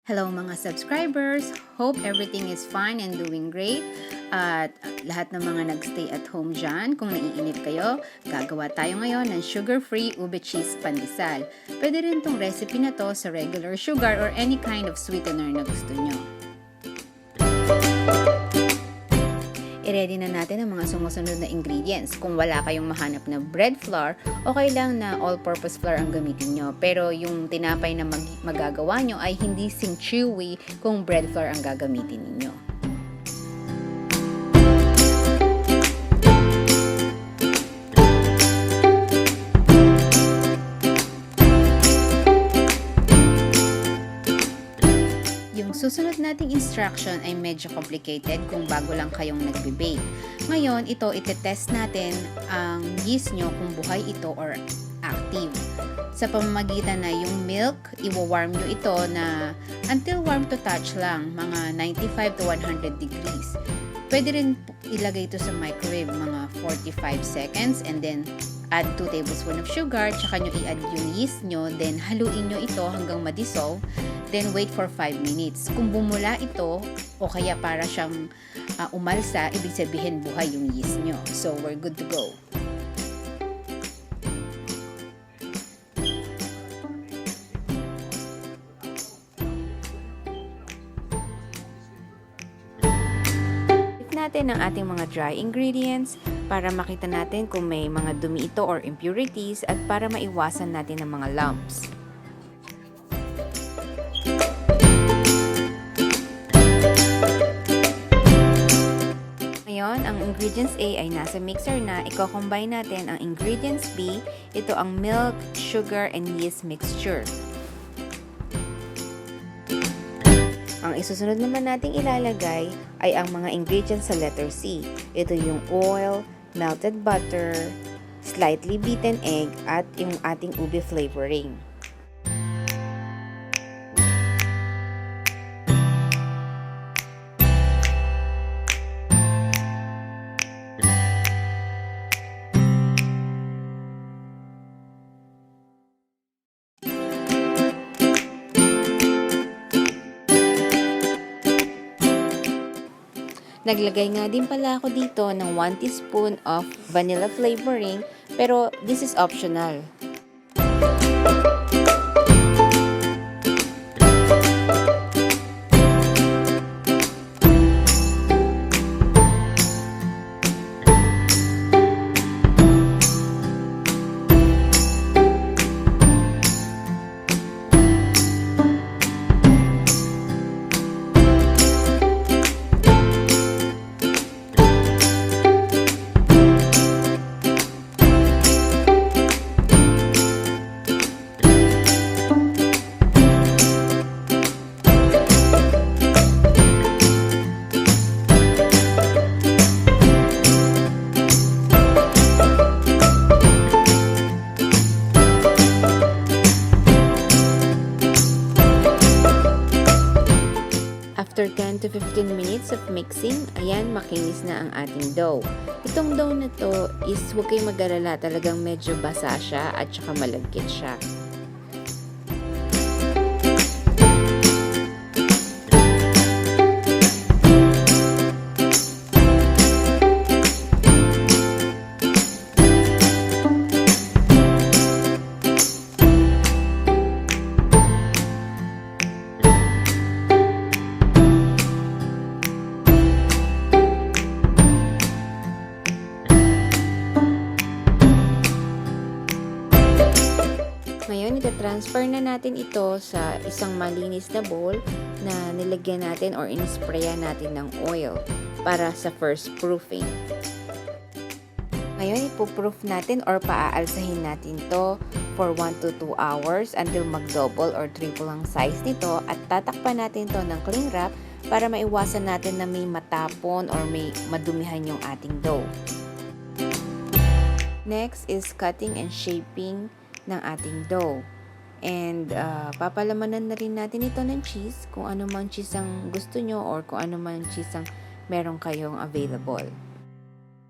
Hello mga subscribers! Hope everything is fine and doing great. At lahat ng mga nagstay at home dyan, kung naiinip kayo, gagawa tayo ngayon ng sugar-free Ube-Cheese Pandesal. Pwede rin tong recipe na to sa regular sugar or any kind of sweetener na gusto nyo. I-ready na natin ang mga sumusunod na ingredients. Kung wala kayong mahanap na bread flour, okay lang na all-purpose flour ang gamitin nyo. Pero yung tinapay na magagawa nyo ay hindi sing chewy kung bread flour ang gagamitin ninyo. Susunod nating instruction ay medyo complicated kung bago lang kayong nagbe-bake. Ngayon, ito itetest natin ang yeast nyo kung buhay ito or active. Sa pamamagitan na yung milk, iwa-warm nyo ito na until warm to touch lang, mga 95 to 100 degrees. Pwede rin ilagay ito sa microwave mga 45 seconds and then add 2 tablespoons of sugar, tsaka nyo i-add yung yeast nyo, then haluin nyo ito hanggang ma-dissolve, then wait for 5 minutes. Kung bumula ito, o kaya para siyang umalsa, ibig sabihin buhay yung yeast nyo. So, we're good to go. Natin ang ating mga dry ingredients para makita natin kung may mga dumi ito or impurities at para maiwasan natin ang mga lumps. Ngayon, ang ingredients A ay nasa mixer na. Iko-combine natin ang ingredients B. Ito ang milk, sugar, and yeast mixture. Ang isusunod naman nating ilalagay ay ang mga ingredients sa letter C. Ito yung oil, melted butter, slightly beaten egg, at yung ating ube flavoring. Naglagay nga din pala ako dito ng 1 teaspoon of vanilla flavoring, pero this is optional. After 10 to 15 minutes of mixing, ayan, makinis na ang ating dough. Itong dough na to is huwag kayong mag-alala, talagang medyo basa siya at saka malagkit siya. Ngayon, ita-transfer na natin ito sa isang malinis na bowl na nilagyan natin or inisprayan natin ng oil para sa first proofing. Ngayon, ipuproof natin or paaalsahin natin to for 1 to 2 hours until mag-double or triple ang size nito at tatakpan natin to ng cling wrap para maiwasan natin na may matapon or may madumihan yung ating dough. Next is cutting and shaping ng ating dough. And papalamanan na rin natin ito ng cheese kung ano mang cheese ang gusto nyo or kung ano mang cheese ang meron kayong available.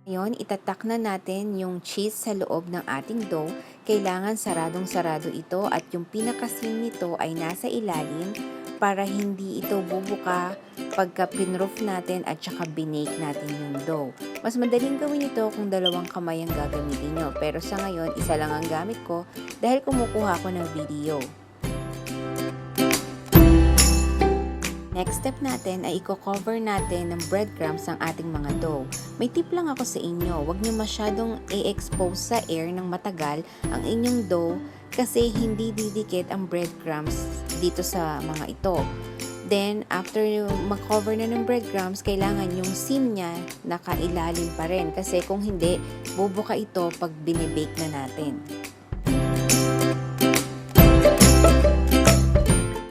Ngayon, itatak na natin yung cheese sa loob ng ating dough. Kailangan saradong-sarado ito at yung pinakasim nito ay nasa ilalim para hindi ito bubuka pagka pinroof natin at saka binake natin yung dough. Mas madaling gawin ito kung dalawang kamay ang gagamitin nyo. Pero sa ngayon, isa lang ang gamit ko dahil kumukuha ko ng video. Next step natin ay i-cover natin ng breadcrumbs ang ating mga dough. May tip lang ako sa inyo, huwag nyo masyadong i-expose sa air ng matagal ang inyong dough kasi hindi didikit ang breadcrumbs dito sa mga ito. Then, after mag-cover na ng breadcrumbs, kailangan yung seam niya nakailalim pa rin kasi kung hindi, bubuka ito pag binibake na natin.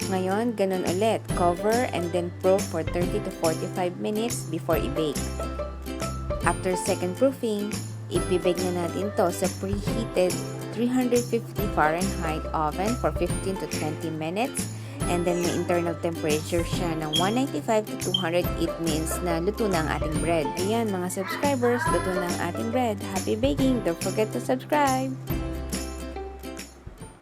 Ngayon, ganun ulit. Cover and then proof for 30 to 45 minutes before i-bake. After second proofing, i-bake na natin to sa preheated 350 Fahrenheit oven for 15 to 20 minutes. And then may internal temperature siya ng 195 to 200. It means na luto na ang ating bread. Ayan mga subscribers, luto na ang ating bread. Happy baking! Don't forget to subscribe!